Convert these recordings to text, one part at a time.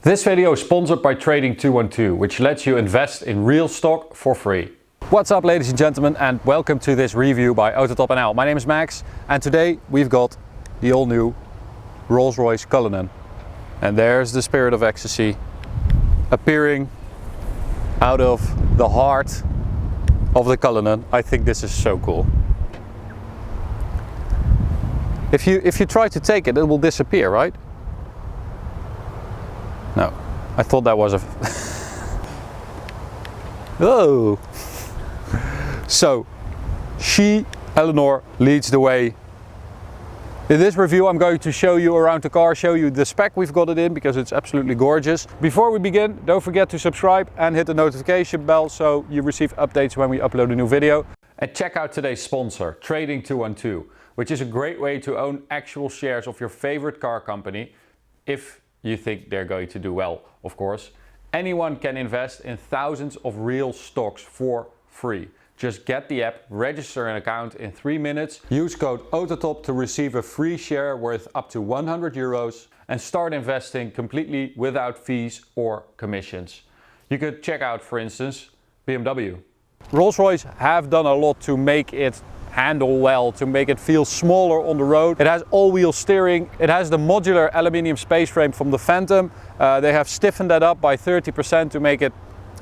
This video is sponsored by Trading 212, which lets you invest in real stock for free. What's up, ladies and gentlemen, and welcome to this review by AutoTopNL. My name is Max, and today we've got the all-new ROYCE Cullinan. And there's the spirit of ecstasy appearing out of the heart of the Cullinan. I think this is so cool. If you try to take it, it will disappear, right? No, I thought that was a... Oh! So, Eleanor leads the way. In this review I'm going to show you around the car, show you the spec we've got it in, because it's absolutely gorgeous. Before we begin, don't forget to subscribe and hit the notification bell so you receive updates when we upload a new video. And check out today's sponsor, Trading 212, which is a great way to own actual shares of your favorite car company, if you think they're going to do well, of course. Anyone can invest in thousands of real stocks for free. Just get the app, register an account in 3 minutes, use code AUTOTOP to receive a free share worth up to 100 euros and start investing completely without fees or commissions. You could check out, for instance, BMW. Rolls-Royce have done a lot to make it handle well, to make it feel smaller on the road. It has all-wheel steering. It has the modular aluminium space frame from the Phantom. They have stiffened that up by 30% to make it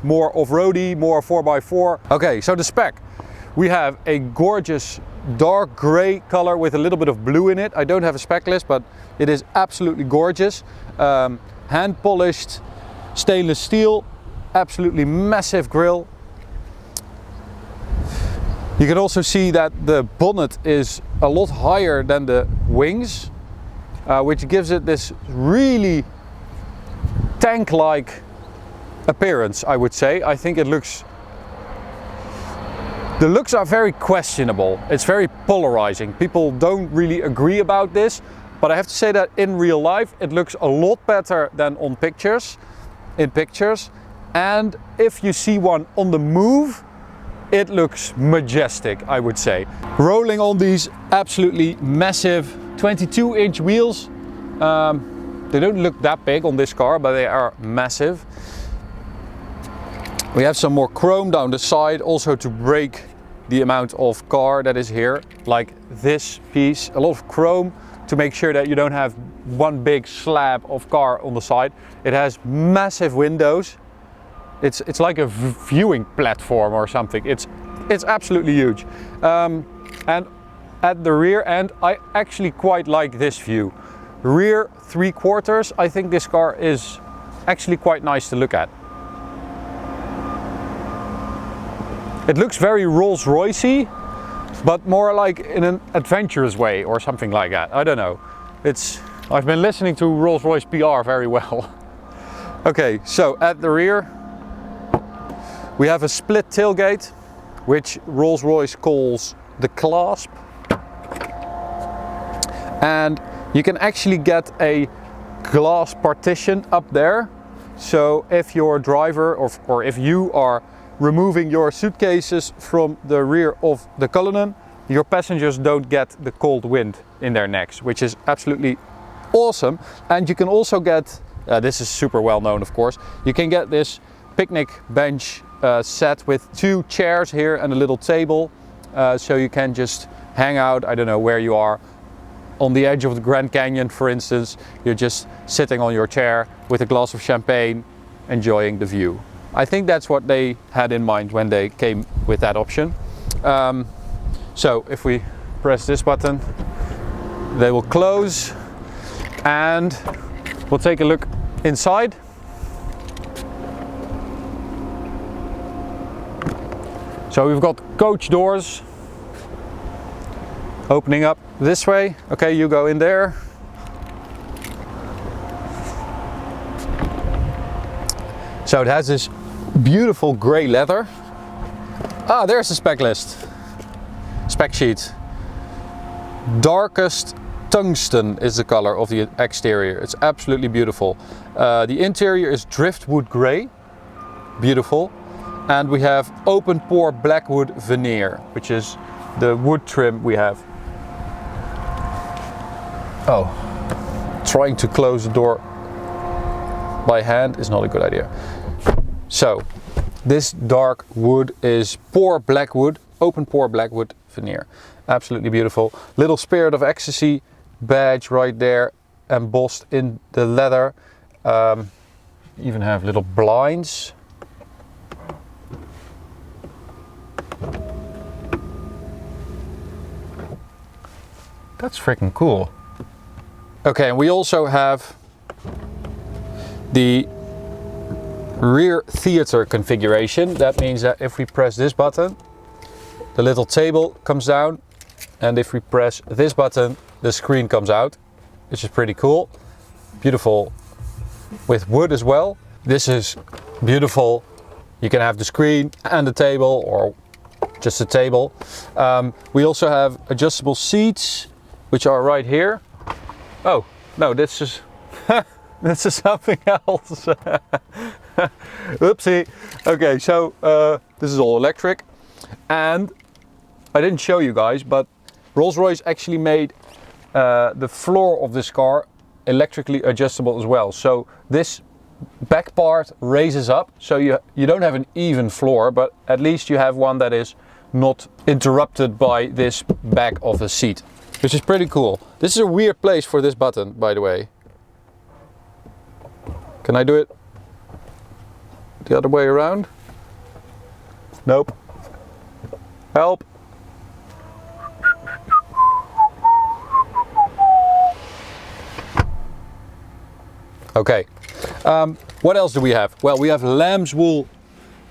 more off-roady, more 4x4. Okay, so the spec. We have a gorgeous dark grey color with a little bit of blue in it. I don't have a spec list, but it is absolutely gorgeous. Hand polished stainless steel, absolutely massive grille. You can also see that the bonnet is a lot higher than the wings, which gives it this really tank-like appearance, I would say. I think the looks are very questionable. It's very polarizing. People don't really agree about this, but I have to say that in real life it looks a lot better than in pictures. And if you see one on the move, it looks majestic, I would say. Rolling on these absolutely massive 22-inch wheels. They don't look that big on this car, but they are massive. We have some more chrome down the side, also to break the amount of car that is here, like this piece. A lot of chrome to make sure that you don't have one big slab of car on the side. It has massive windows. It's like a viewing platform or something. It's absolutely huge. And at the rear end, I actually quite like this view. Rear 3/4, I think this car is actually quite nice to look at. It looks very Rolls-Royce-y, but more like in an adventurous way or something like that. I don't know. I've been listening to Rolls-Royce PR very well. Okay, so at the rear, we have a split tailgate, which Rolls-Royce calls the clasp. And you can actually get a glass partition up there. So if your driver or if you are removing your suitcases from the rear of the Cullinan, your passengers don't get the cold wind in their necks, which is absolutely awesome. And you can also get, this is super well known of course, you can get this picnic bench set with 2 chairs here and a little table, so you can just hang out. I don't know where you are, on the edge of the Grand Canyon for instance, you're just sitting on your chair with a glass of champagne enjoying the view. I think that's what they had in mind when they came with that option. So if we press this button, they will close, and we'll take a look inside. So we've got coach doors opening up this way. Okay, you go in there. So it has this beautiful grey leather. Ah, there's the spec list. Spec sheet. Darkest tungsten is the color of the exterior. It's absolutely beautiful. The interior is driftwood grey. Beautiful. And we have open pore blackwood veneer, which is the wood trim we have. Oh, trying to close the door by hand is not a good idea. So this dark wood is pore black wood, open pore black wood veneer. Absolutely beautiful. Little Spirit of Ecstasy badge right there, embossed in the leather. Even have little blinds. That's freaking cool. Okay, and we also have the rear theater configuration. That means that if we press this button, the little table comes down, and if we press this button, the screen comes out, which is pretty cool. Beautiful with wood as well. This is beautiful. You can have the screen and the table, or just a table. We also have adjustable seats, which are right here. Oh, no, this is this is something else. Oopsie. Okay, so this is all electric, and I didn't show you guys, but Rolls-Royce actually made the floor of this car electrically adjustable as well. So this back part raises up, so you don't have an even floor, but at least you have one that is not interrupted by this back of the seat, which is pretty cool. This is a weird place for this button, by the way. Can I do it the other way around? Nope. Help. Okay, what else do we have? Well, we have lamb's wool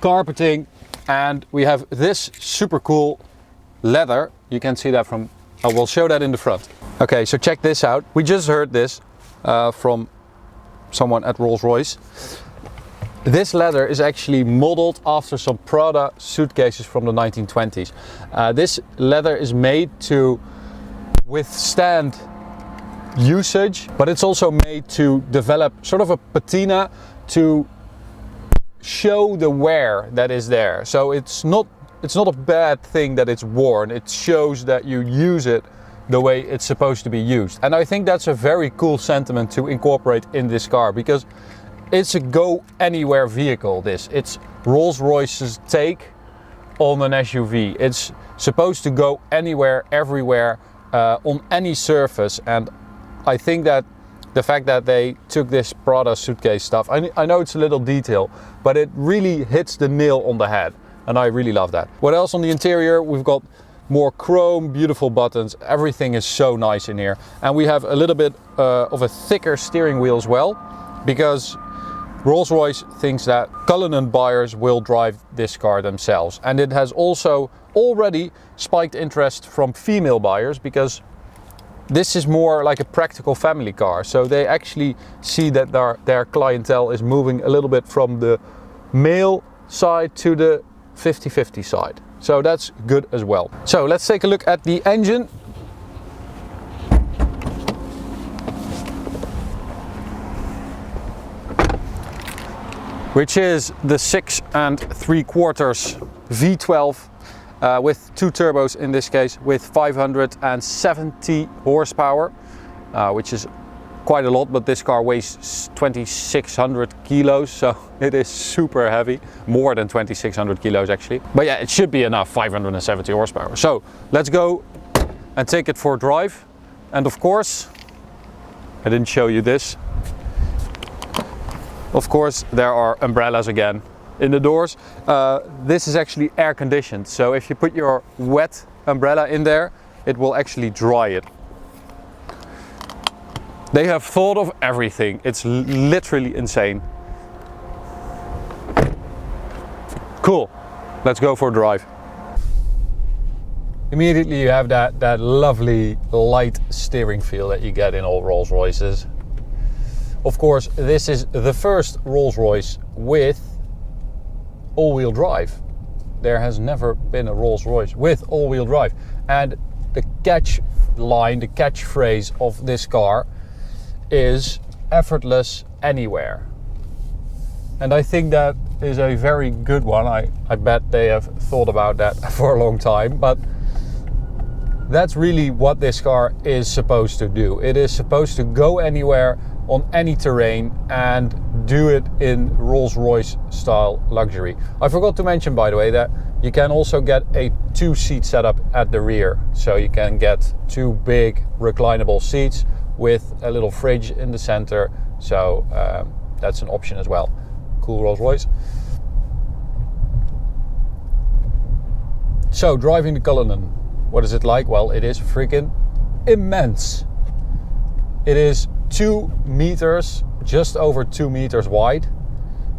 carpeting, and we have this super cool leather. You can see that from, I will show that in the front. Okay, so check this out. We just heard this from someone at Rolls-Royce. This leather is actually modeled after some Prada suitcases from the 1920s. This leather is made to withstand usage, but it's also made to develop sort of a patina to show the wear that is there. So it's not a bad thing that it's worn. It shows that you use it the way it's supposed to be used. And I think that's a very cool sentiment to incorporate in this car, because it's a go anywhere vehicle. It's Rolls-Royce's take on an SUV. It's supposed to go anywhere, everywhere, on any surface. And I think that the fact that they took this Prada suitcase stuff, I know it's a little detail, but it really hits the nail on the head, and I really love that. What else on the interior? We've got more chrome, beautiful buttons. Everything is so nice in here. And we have a little bit of a thicker steering wheel as well, because Rolls-Royce thinks that Cullinan buyers will drive this car themselves. And it has also already spiked interest from female buyers, because this is more like a practical family car. So they actually see that their clientele is moving a little bit from the male side to the 50-50 side. So that's good as well. So let's take a look at the engine. Which is the 6 3/4 V12 with 2 turbos in this case, with 570 horsepower, which is quite a lot, but this car weighs 2,600 kilos, so it is super heavy, more than 2,600 kilos actually. But yeah, it should be enough, 570 horsepower. So let's go and take it for a drive. And of course, I didn't show you this. Of course, there are umbrellas again in the doors. This is actually air conditioned, so if you put your wet umbrella in there, it will actually dry it. They have thought of everything. It's literally insane. Cool. Let's go for a drive. Immediately you have that lovely light steering feel that you get in all Rolls-Royces. Of course, this is the first Rolls-Royce with all-wheel drive. There has never been a Rolls-Royce with all-wheel drive. And the catchphrase of this car is effortless anywhere. And I think that is a very good one. I bet they have thought about that for a long time, but that's really what this car is supposed to do. It is supposed to go anywhere on any terrain and do it in Rolls-Royce style luxury. I forgot to mention, by the way, that you can also get a 2-seat setup at the rear. So you can get 2 big reclinable seats with a little fridge in the center. So that's an option as well. Cool Rolls-Royce. So driving the Cullinan, what is it like? Well, it is freaking immense. It is 2 meters, just over 2 meters wide.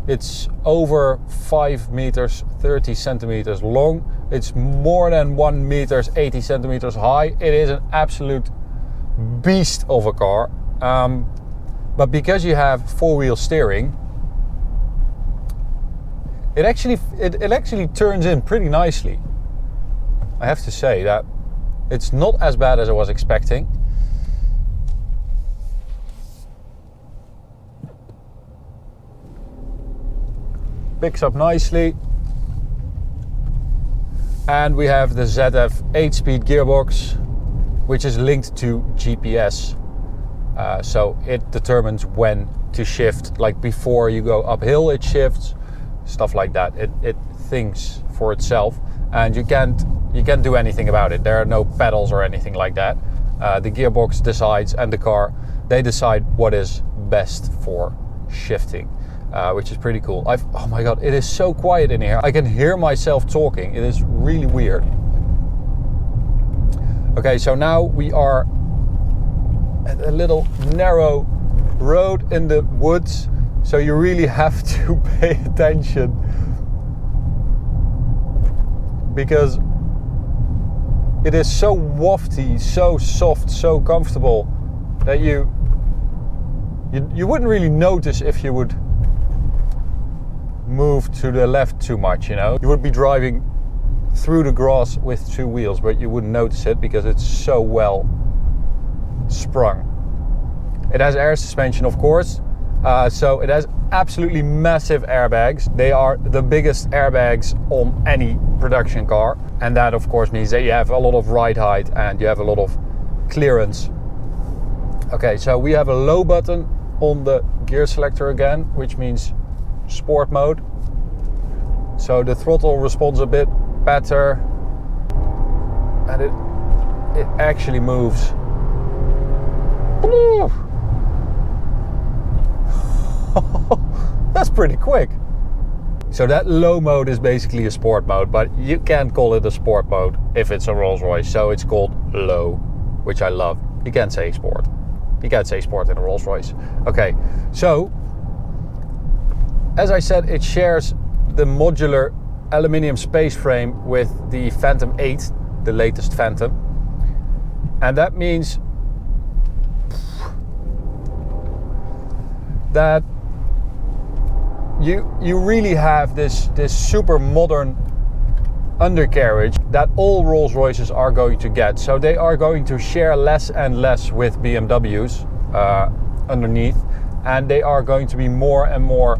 It's over 5 meters, 30 centimeters long. It's more than 1 meters, 80 centimeters high. It is an absolute beast of a car. But because you have 4-wheel steering, it actually turns in pretty nicely. I have to say that it's not as bad as I was expecting. Picks up nicely. And we have the ZF 8-speed gearbox, which is linked to GPS. So it determines when to shift. Like before you go uphill, it shifts. Stuff like that. It thinks for itself. And you can't do anything about it. There are no pedals or anything like that. The gearbox decides, and the car, they decide what is best for shifting, which is pretty cool. Oh my god, it is so quiet in here. I can hear myself talking. It is really weird. Okay, so now we are at a little narrow road in the woods, so you really have to pay attention, because it is so wafty, so soft, so comfortable that you wouldn't really notice if you would move to the left too much, you know. You would be driving through the grass with 2 wheels, but you wouldn't notice it because it's so well sprung. It has air suspension, of course, so it has absolutely massive airbags. They are the biggest airbags on any production car, and that of course means that you have a lot of ride height and you have a lot of clearance. Okay, so we have a low button on the gear selector again, which means sport mode. So the throttle responds a bit better, and it actually moves. That's pretty quick. So that low mode is basically a sport mode, but you can't call it a sport mode if it's a Rolls-Royce, so it's called low, which I love. You can't say sport. You can't say sport in a Rolls-Royce. Okay, so as I said, it shares the modular aluminium space frame with the Phantom 8, the latest Phantom. And that means that you really have this super modern undercarriage that all Rolls-Royces are going to get. So they are going to share less and less with BMWs underneath, and they are going to be more and more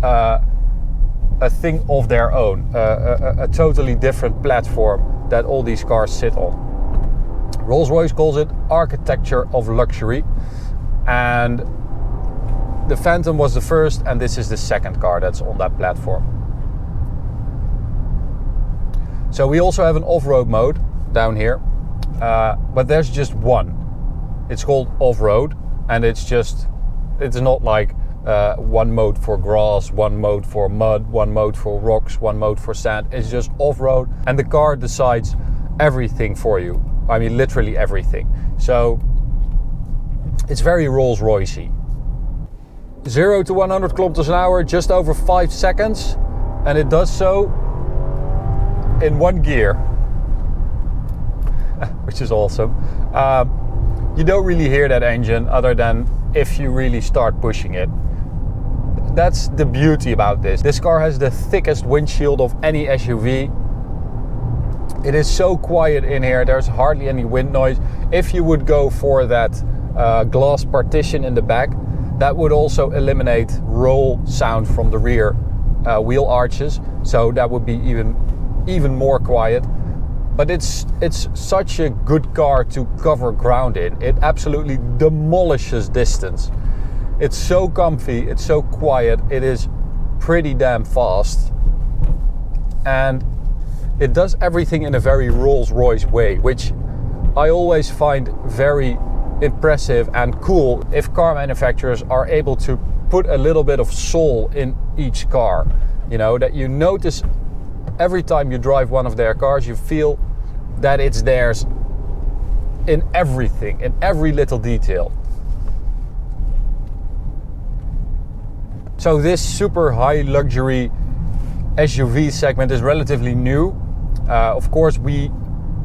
a thing of their own, a totally different platform that all these cars sit on. Rolls-Royce calls it architecture of luxury, and the Phantom was the first, and this is the second car that's on that platform. So we also have an off-road mode down here, but there's just one. It's called off-road, and it's not like one mode for grass, one mode for mud, one mode for rocks, one mode for sand. It's just off-road, and the car decides everything for you. I mean, literally everything. So it's very Rolls-Royce-y. 0 to 100 kilometers an hour, just over 5 seconds, and it does so in 1 gear, which is awesome. You don't really hear that engine other than if you really start pushing it. That's the beauty about this. This car has the thickest windshield of any SUV. It is so quiet in here, there's hardly any wind noise. If you would go for that glass partition in the back, that would also eliminate roll sound from the rear wheel arches, so that would be even more quiet. but it's such a good car to cover ground in. It absolutely demolishes distance. It's so comfy, it's so quiet, it is pretty damn fast, and it does everything in a very Rolls-Royce way, which I always find very impressive and cool if car manufacturers are able to put a little bit of soul in each car. You know, that you notice every time you drive one of their cars, you feel that it's theirs in everything, in every little detail. So this super high luxury SUV segment is relatively new. Of course, we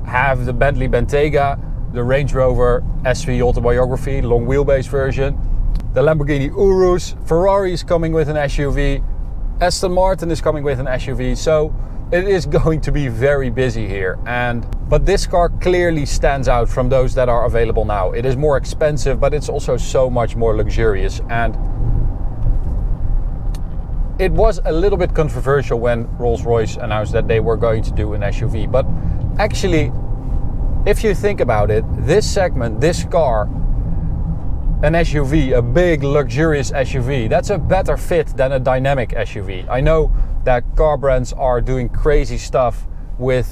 have the Bentley Bentayga, the Range Rover SV Autobiography, long wheelbase version, the Lamborghini Urus, Ferrari is coming with an SUV, Aston Martin is coming with an SUV, so it is going to be very busy here. But this car clearly stands out from those that are available now. It is more expensive, but it's also so much more luxurious. And it was a little bit controversial when Rolls-Royce announced that they were going to do an SUV. But actually, if you think about it, this segment, this car, an SUV, a big luxurious SUV, that's a better fit than a dynamic SUV. I know that car brands are doing crazy stuff with,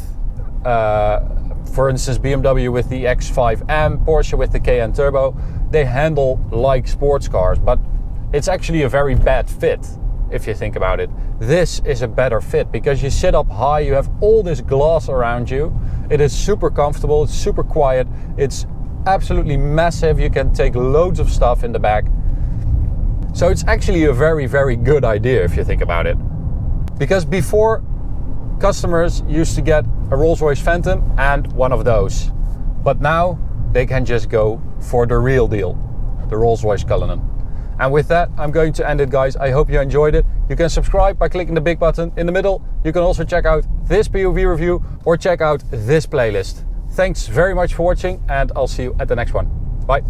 for instance, BMW with the X5M, Porsche with the Cayenne Turbo. They handle like sports cars, but it's actually a very bad fit if you think about it. This is a better fit because you sit up high, you have all this glass around you. It is super comfortable, it's super quiet, it's absolutely massive. You can take loads of stuff in the back. So it's actually a very, very good idea if you think about it. Because before, customers used to get a Rolls-Royce Phantom and one of those. But now they can just go for the real deal, the ROYCE Cullinan. And with that, I'm going to end it, guys. I hope you enjoyed it. You can subscribe by clicking the big button in the middle. You can also check out this POV review or check out this playlist. Thanks very much for watching, and I'll see you at the next one. Bye.